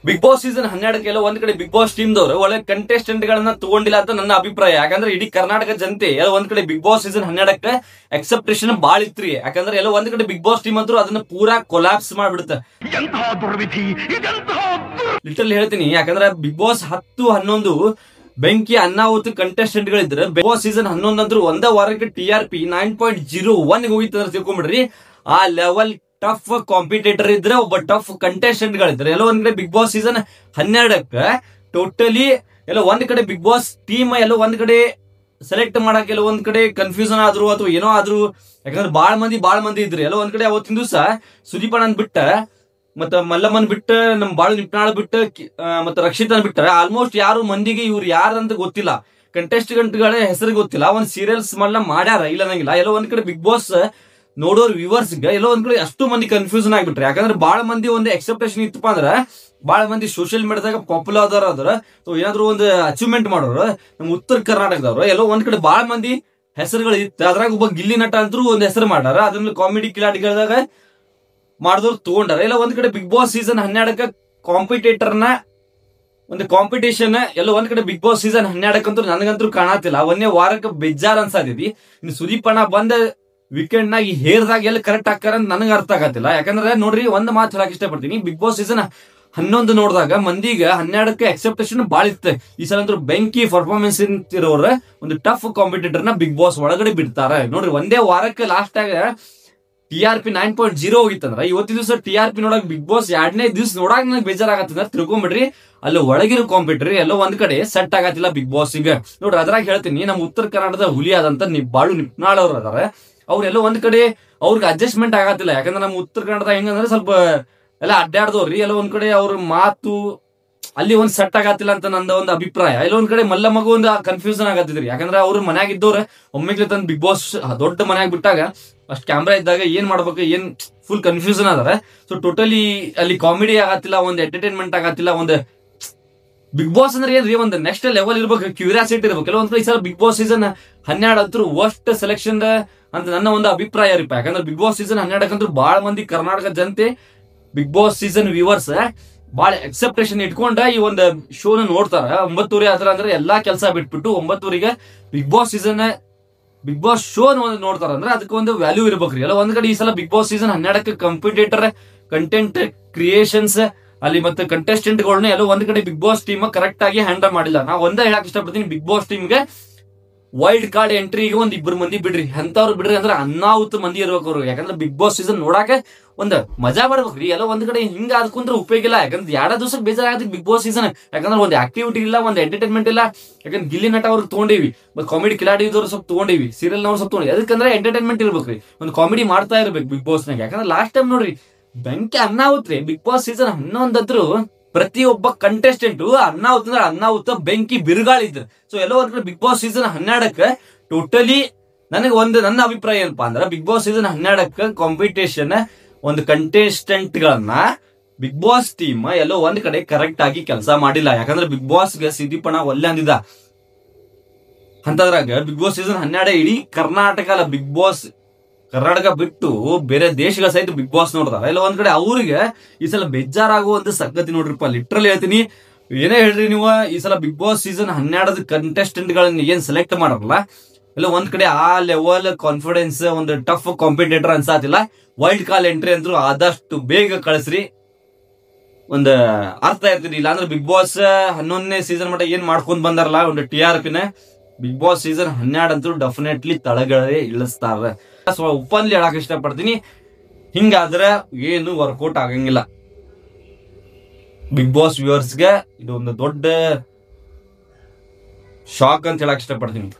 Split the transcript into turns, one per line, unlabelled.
Big Boss season 12 ಒಂದ್ ಕಡೆ Bigg Boss team ದವರು ಒಳ್ಳೆ ಕಂಟೆಸ್ಟೆಂಟ್ ಗಳನ್ನ ತಗೊಂಡಿಲ್ಲ ಅಂತ ನನ್ನ ಅಭಿಪ್ರಾಯ. ಯಾಕಂದ್ರೆ ಇಡೀ ಕರ್ನಾಟಕ ಜನತೆ ಒಂದ್ ಕಡೆ ಬಿಗ್ ಬಾಸ್ ಸೀಸನ್ 12 ಎಕ್ಸೆಪ್ಟೇಷನ್ ಬಾಳ ಇತ್ರಿ. ಯಾಕಂದ್ರೆ ಒಂದ್ ಕಡೆ ಬಿಗ್ ಬಾಸ್ ಟೀಮ್ ಅಂತೂ ಅದನ್ನ ಪೂರಾ ಕೊಲಾಪ್ಸ್ ಮಾಡ್ಬಿಡುತ್ತೆ. ಲಿಟರಲಿ ಹೇಳ್ತೀನಿ, ಯಾಕಂದ್ರೆ ಬಿಗ್ ಬಾಸ್ 10, 11 ಬೆಂಕಿ ಅನ್ನಾಹುತಿ ಕಂಟೆಸ್ಟೆಂಟ್ ಗಳಿದ್ರೆ ಬಿಗ್ ಬಾಸ್ ಸೀಸನ್ 11 ಅಂತೂ ಒಂದೇ ವಾರಕ್ಕೆ TRP 9.01 ಹೋಗಿತ್ತು ತಿಳ್ಕೊಂಡ್ಬಿಡ್ರಿ. ಆ ಲೆವೆಲ್ ಟಫ್ ಕಾಂಪಿಟೇಟರ್ ಇದ್ರೆ, ಒಬ್ಬ ಟಫ್ ಕಂಟೆಸ್ಟೆಂಟ್ ಗಳಿದ್ರೆ ಒಂದ್ ಕಡೆ ಬಿಗ್ ಬಾಸ್ ಸೀಸನ್ 12 ಟೋಟಲಿ ಒಂದ್ ಕಡೆ ಬಿಗ್ ಬಾಸ್ ಟೀಮ್ ಒಂದ್ ಕಡೆ ಸೆಲೆಕ್ಟ್ ಮಾಡಕ್ ಒಂದ್ ಕಡೆ ಕನ್ಫ್ಯೂಷನ್ ಆದ್ರು ಅಥವಾ ಏನೋ ಆದ್ರು. ಯಾಕಂದ್ರೆ ಬಾಳ ಮಂದಿ ಇದ್ರಿ. ಒಂದ್ ಕಡೆ ಅವತ್ತಿನ ದಿವಸ ಸುದೀಪ್ ಅಣ್ಣನ್ ಬಿಟ್ಟ, ಮತ್ತ ಮಲ್ಲಮ್ಮನ್ ಬಿಟ್ಟ, ನಮ್ ಬಾಳು ನಿಪ್ನಾಳ್ ಬಿಟ್ಟ, ಮತ್ತ ರಕ್ಷಿತನ್ ಬಿಟ್ಟ ಆಲ್ಮೋಸ್ಟ್ ಯಾರು ಮಂದಿಗೆ ಇವ್ರು ಯಾರಂತ ಗೊತ್ತಿಲ್ಲ. ಕಂಟೆಸ್ಟೆಂಟ್ಗಳ ಹೆಸರು ಗೊತ್ತಿಲ್ಲ. ಒಂದ್ ಸೀರಿಯಲ್ಸ್ ಮಾಡ್ಯಾರ ಇಲ್ಲ ನಂಗಿಲ್ಲ. ಒಂದ್ ಕಡೆ ಬಿಗ್ ಬಾಸ್ ನೋಡೋರ್ ವ್ಯೂವರ್ಸ್ ಒಂದ್ ಕಡೆ ಅಷ್ಟು ಮಂದಿ ಕನ್ಫ್ಯೂಷನ್ ಆಗ್ಬಿಟ್ರೆ. ಯಾಕಂದ್ರೆ ಬಾಳ ಮಂದಿ ಒಂದು ಎಕ್ಸೆಪ್ಟೇಷನ್ ಇತ್ತಪ್ಪ ಅಂದ್ರ, ಬಾಳ ಮಂದಿ ಸೋಷಿಯಲ್ ಮೀಡಿಯಾದಾಗ ಪಾಪ್ಯುಲರ್ ಆದ್ರ ಏನಾದ್ರು ಒಂದು ಅಚೀವ್ಮೆಂಟ್ ಮಾಡೋರು ನಮ್ ಉತ್ತರ ಕರ್ನಾಟಕದವ್ರು ಒಂದ್ ಕಡೆ ಬಾಳ ಮಂದಿ ಹೆಸರುಗಳು ಇತ್ತು. ಅದ್ರಾಗ ಒಬ್ಬ ಗಿಲ್ಲಿ ನಟ ಅಂತೂ ಒಂದ್ ಹೆಸರು ಮಾಡ್ಯಾರ. ಅದನ್ನ ಕಾಮಿಡಿ ಕಿಲಾಡಿಗಳದಾಗ ಮಾಡಿದವ್ರು ತಗೊಂಡಾರ. ಒಂದ್ ಕಡೆ ಬಿಗ್ ಬಾಸ್ ಸೀಸನ್ 12 ಕಾಂಪಿಟೇಟರ್ನ ಒಂದು ಕಾಂಪಿಟೇಷನ್ ಒಂದ್ ಕಡೆ ಬಿಗ್ ಬಾಸ್ ಸೀಸನ್ 12 ಅಂತೂ ನನಗಂತೂ ಕಾಣತಿಲ್ಲ. ಒಂದೇ ವಾರಕ್ಕೆ ಬೇಜಾರ್ ಅನ್ಸಾದಿದಿ. ಇನ್ನು ಸುದೀಪ್ ಅಣ್ಣ ಬಂದ ವೀಕೆಂಡ್ ನಾಗ ಹೇರ್ದಾಗ ಕರೆಕ್ಟ್ ಹಾಕಾರ ಅಂತ ನನಗೆ ಅರ್ಥ ಆಗತ್ತಿಲ್ಲ. ಯಾಕಂದ್ರೆ ನೋಡ್ರಿ, ಒಂದ್ ಮಾತು ಹೇಳಕ್ ಇಷ್ಟಪಡ್ತೀನಿ, ಬಿಗ್ ಬಾಸ್ ಸೀಸನ್ 11 ನೋಡಿದಾಗ ಮಂದಿಗ 12ಕ್ಕೆ ಎಕ್ಸೆಪ್ಟೇಷನ್ ಬಾಳ ಇತ್ತು. ಈ ಸಲ ಅಂತೂ ಬೆಂಕಿ ಪರ್ಫಾರ್ಮೆನ್ಸ್ ಇರೋರ ಒಂದು ಟಫ್ ಕಾಂಪಿಟೇಟರ್ ನ ಬಿಗ್ ಬಾಸ್ ಒಳಗಡೆ ಬಿಡ್ತಾರ. ನೋಡ್ರಿ, ಒಂದೇ ವಾರಕ್ಕೆ ಲಾಸ್ಟ್ ಆಗ TRP 9.0 ಹೋಗಿತ್ತಂದ್ರ ಇವತ್ತಿನ ದಿವಸ TRP ನೋಡಕ್ ಬಿಗ್ ಬಾಸ್ 2ನೇ ದಿವಸ ನೋಡಕ್ ನನಗೆ ಬೇಜಾರಾಗತ್ತಂದ್ರ ತಿಳ್ಕೊಂಬಿಡ್ರಿ. ಅಲ್ಲಿ ಒಳಗಿರೋ ಕಾಂಪಿಟೇಟರ್ ಒಂದ್ ಕಡೆ ಸೆಟ್ ಆಗತ್ತಿಲ್ಲ ಬಿಗ್ ಬಾಸ್ ಈಗ. ನೋಡ್ರಿ, ಅದ್ರಾಗ ಹೇಳ್ತೀನಿ, ನಮ್ ಉತ್ತರ ಕರ್ನಾಟಕದ ಹುಲಿ ಆದಂತ ಬಾಳು ನಿಪ್ನಾಳ್ ಅವ್ರು ಅದಾರ. ಅವ್ರೆಲ್ಲ ಒಂದ್ ಕಡೆ ಅವ್ರಿಗೆ ಅಡ್ಜಸ್ಟ್ಮೆಂಟ್ ಆಗತ್ತಿಲ್ಲ. ಯಾಕಂದ್ರೆ ನಮ್ಮ ಉತ್ತರ ಕನ್ನಡದ ಹೆಂಗಂದ್ರೆ ಸ್ವಲ್ಪ ಅಡ್ಡಾಡ್ದವ್ರಿ. ಒಂದ್ ಕಡೆ ಅವ್ರ ಮಾತು ಅಲ್ಲಿ ಒಂದ್ ಸೆಟ್ ಆಗತ್ತಿಲ್ಲ ಅಂತ ನಂದ ಒಂದು ಅಭಿಪ್ರಾಯ. ಒಂದ್ ಕಡೆ ಮಲ್ಲಮ್ಮಗ ಒಂದು ಕನ್ಫ್ಯೂಷನ್ ಆಗತ್ತಿದ್ರಿ. ಯಾಕಂದ್ರೆ ಅವ್ರ ಮನ್ಯಾಗ ಇದ್ದವ್ರ ಒಮ್ಮೆಗ್ಲೆ ತಂದ್ ಬಿಗ್ ಬಾಸ್ ದೊಡ್ಡ ಮನ್ಯಾಗ ಬಿಟ್ಟಾಗ ಅಷ್ಟ್ ಕ್ಯಾಮ್ರಾ ಇದ್ದಾಗ ಏನ್ ಮಾಡ್ಬೇಕು ಫುಲ್ ಕನ್ಫ್ಯೂಷನ್ ಅದಾರ. ಸೊ ಟೋಟಲಿ ಅಲ್ಲಿ ಕಾಮಿಡಿ ಆಗತ್ತಿಲ್ಲ, ಒಂದ್ ಎಂಟರ್ಟೈನ್ಮೆಂಟ್ ಆಗತ್ತಿಲ್ಲ. ಒಂದ್ ಬಿಗ್ ಬಾಸ್ ಅಂದ್ರೆ ಏನ್ರಿ, ಒಂದು ನೆಕ್ಸ್ಟ್ ಲೆವೆಲ್ ಇರ್ಬೇಕು, ಕ್ಯೂರಿಯಾಸಿಟಿ ಇರ್ಬೇಕು. ಒಂದ್ ಕಡೆ ಈ ಸಲ ಬಿಗ್ ಬಾಸ್ ಸೀಸನ್ 12 ಅಂತೂ ವರ್ಸ್ಟ್ ಸೆಲೆಕ್ಷನ್ ಅಂತ ನನ್ನ ಒಂದು ಅಭಿಪ್ರಾಯ ರೀಪ. ಯಾಕಂದ್ರೆ ಬಿಗ್ ಬಾಸ್ ಸೀಸನ್ 12 ಅಂತೂ ಬಹಳ ಮಂದಿ ಕರ್ನಾಟಕ ಜನತೆ ಬಿಗ್ ಬಾಸ್ ಸೀಸನ್ ವ್ಯೂವರ್ಸ್ ಬಹಳ ಎಕ್ಸೆಪ್ಟೇಷನ್ ಇಟ್ಕೊಂಡ ಈ ಒಂದು ಶೋನ ನೋಡ್ತಾರ. 9:30 ಆತರ ಅಂದ್ರೆ ಎಲ್ಲಾ ಕೆಲಸ ಬಿಟ್ಬಿಟ್ಟು 9:30ಗೆ ಬಿಗ್ ಬಾಸ್ ಶೋ ನೋಡ್ತಾರ. ಅಂದ್ರೆ ಅದಕ್ಕೆ ಒಂದು ವ್ಯಾಲ್ಯೂ ಇರ್ಬೇಕ್ರಿ. ಒಂದ್ ಕಡೆ ಈ ಸಲ Bigg Boss season 12 competitor content creations ಅಲ್ಲಿ ಮತ್ತೆ ಕಂಟೆಸ್ಟೆಂಟ್ ಗಳನ್ನ ಒಂದ್ ಕಡೆ ಬಿಗ್ ಬಾಸ್ ಟೀಮ್ ಕರೆಕ್ಟ್ ಆಗಿ ಹ್ಯಾಂಡಲ್ ಮಾಡಿಲ್ಲ. ನಾ ಒಂದೇ ಹೇಳಕ್ ಇಷ್ಟಪಡ್ತೀನಿ, ಬಿಗ್ ಬಾಸ್ ಟೀಮ್ಗೆ ವೈಲ್ಡ್ ಕಾರ್ಡ್ ಎಂಟ್ರಿಗೆ ಒಂದ್ 2 ಮಂದಿ ಬಿಡ್ರಿ. ಅಂತವ್ರು ಬಿಡ್ರಿ ಅಂದ್ರೆ ಅನ್ನಾಹುತ ಮಂದಿ ಇರ್ಬೇಕು ಅವ್ರು. ಯಾಕಂದ್ರೆ ಬಿಗ್ ಬಾಸ್ ಸೀಸನ್ ನೋಡಾಕ ಒಂದ್ ಮಜಾ ಬರ್ಬೇಕ್ರಿ. ಒಂದ್ ಕಡೆ ಹಿಂಗ ಅದಕ್ಕಂದ್ರೆ ಉಪಯೋಗ ಇಲ್ಲ. ಯಾಕಂದ್ರೆ 2 ದಿವಸಕ್ಕೆ ಬೇಜಾರಾಗತ್ತೆ ಬಿಗ್ ಬಾಸ್ ಸೀಸನ್. ಯಾಕಂದ್ರೆ ಒಂದ್ ಆಕ್ಟಿವಿಟಿ ಇಲ್ಲ, ಒಂದ್ ಎಂಟರ್ಟೈನ್ಮೆಂಟ್ ಇಲ್ಲ. ಯಾಕಂದ್ರೆ ಗಿಲ್ಲಿ ನಟ ಅವ್ರಿಗೆ ತಗೊಂಡಿವಿ, ಮತ್ತೆ ಕಾಮಿಡಿ ಕಿಲಾಡಿ ಇದ್ದವ್ರು ಸ್ವಲ್ಪ ತಗೊಂಡಿವಿ, ಸೀರಿಯಲ್ ನವ್ರು ಸ್ವಲ್ಪ ತಗೊಂಡಿವಿ. ಅದಕ್ಕಂದ್ರೆ ಎಂಟರ್ಟೈನ್ಮೆಂಟ್ ಇರ್ಬೇಕ್ರಿ, ಒಂದು ಕಾಮಿಡಿ ಮಾಡ್ತಾ ಇರ್ಬೇಕು ಬಿಗ್ ಬಾಸ್ ನಾಗ. ಯಾಕಂದ್ರೆ ಲಾಸ್ಟ್ ಟೈಮ್ ನೋಡ್ರಿ ಬೆಂಕಿ ಅನ್ನಾಹುತ್ರಿ. ಬಿಗ್ ಬಾಸ್ ಸೀಸನ್ 11 ಅಂದ್ರು ಪ್ರತಿಯೊಬ್ಬ ಕಂಟೆಸ್ಟೆಂಟ್ ಅನ್ನಾಹುತ ಬೆಂಕಿ ಬಿರುಗಾಳಿದ್ರು. ಸೊ ಒಂದ್ ಕಡೆ ಬಿಗ್ ಬಾಸ್ ಸೀಸನ್ 12 ಟೋಟಲಿ ನನಗೆ ನನ್ನ ಅಭಿಪ್ರಾಯ ಏನಪ್ಪಾ ಅಂದ್ರೆ, ಬಿಗ್ ಬಾಸ್ ಸೀಸನ್ 12 ಕಾಂಪಿಟೇಷನ್ ಒಂದು ಕಂಟೆಸ್ಟೆಂಟ್ ಗಳನ್ನ ಬಿಗ್ ಬಾಸ್ ಟೀಮ್ ಒಂದ್ ಕಡೆ ಕರೆಕ್ಟ್ ಆಗಿ ಕೆಲಸ ಮಾಡಿಲ್ಲ. ಯಾಕಂದ್ರೆ ಬಿಗ್ ಬಾಸ್ಗೆ ಸುದೀಪಣ್ಣ ಒಲ್ಲೆ ಅಂದಿದ್ದ ಅಂತದ್ರಾಗ ಬಿಗ್ ಬಾಸ್ ಸೀಸನ್ 12 ಇಡೀ ಕರ್ನಾಟಕ ಅಲ್ಲ, ಬಿಗ್ ಬಾಸ್ ಕರ್ನಾಟಕ ಬಿಟ್ಟು ಬೇರೆ ದೇಶಗಳ ಸಹಿತ ಬಿಗ್ ಬಾಸ್ ನೋಡ್ತಾರ. ಒಂದ್ ಕಡೆ ಅವ್ರಿಗೆ ಈ ಸಲ ಬೇಜಾರಾಗುವಂತ ಸಂಗತಿ ನೋಡ್ರಿಪ್ಪ. ಲಿಟ್ರಲಿ ಹೇಳ್ತೀನಿ, ಏನೇ ಹೇಳ್ರಿ ನೀವು, ಈ ಸಲ ಬಿಗ್ ಬಾಸ್ ಸೀಸನ್ 12 ಕಂಟೆಸ್ಟೆಂಟ್ ಗಳನ್ನ ಏನ್ ಸೆಲೆಕ್ಟ್ ಮಾಡಲ್ಲ ಒಂದ್ ಕಡೆ ಆ ಲೆವೆಲ್ ಕಾನ್ಫಿಡೆನ್ಸ್ ಒಂದು ಟಫ್ ಕಾಂಪಿಟೇಟರ್ ಅನ್ಸಾತಿಲ್ಲ. ವೈಲ್ಡ್ ಕಾರ್ಡ್ ಎಂಟ್ರಿ ಅಂತೂ ಆದಷ್ಟು ಬೇಗ ಕಳಿಸ್ರಿ, ಒಂದ್ ಅರ್ಥ ಇರ್ತೀರಿ. ಇಲ್ಲಾಂದ್ರೆ ಬಿಗ್ ಬಾಸ್ 11ನೇ ಸೀಸನ್ ಮಟ್ಟ ಏನ್ ಮಾಡ್ಕೊಂಡ್ ಬಂದಾರಲ್ಲ ಒಂದು TRPನ, ಬಿಗ್ ಬಾಸ್ ಸೀಸನ್ 12 ಅಂತೂ ಡೆಫಿನೆಟ್ಲಿ ತಳಗಡೆ ಇಳಿಸ್ತಾರ. ಉಪ್ಪಲ್ಲಿ ಹೇಳಕ್ ಇಷ್ಟಪಡ್ತೀನಿ, ಹಿಂಗಾದ್ರೆ ಏನು ವರ್ಕೌಟ್ ಆಗಂಗಿಲ್ಲ. ಬಿಗ್ ಬಾಸ್ ವ್ಯೂವರ್ಸ್ಗೆ ಇದೊಂದು ದೊಡ್ಡ ಶಾಕ್ ಅಂತ ಹೇಳಕ್ ಇಷ್ಟಪಡ್ತೀನಿ.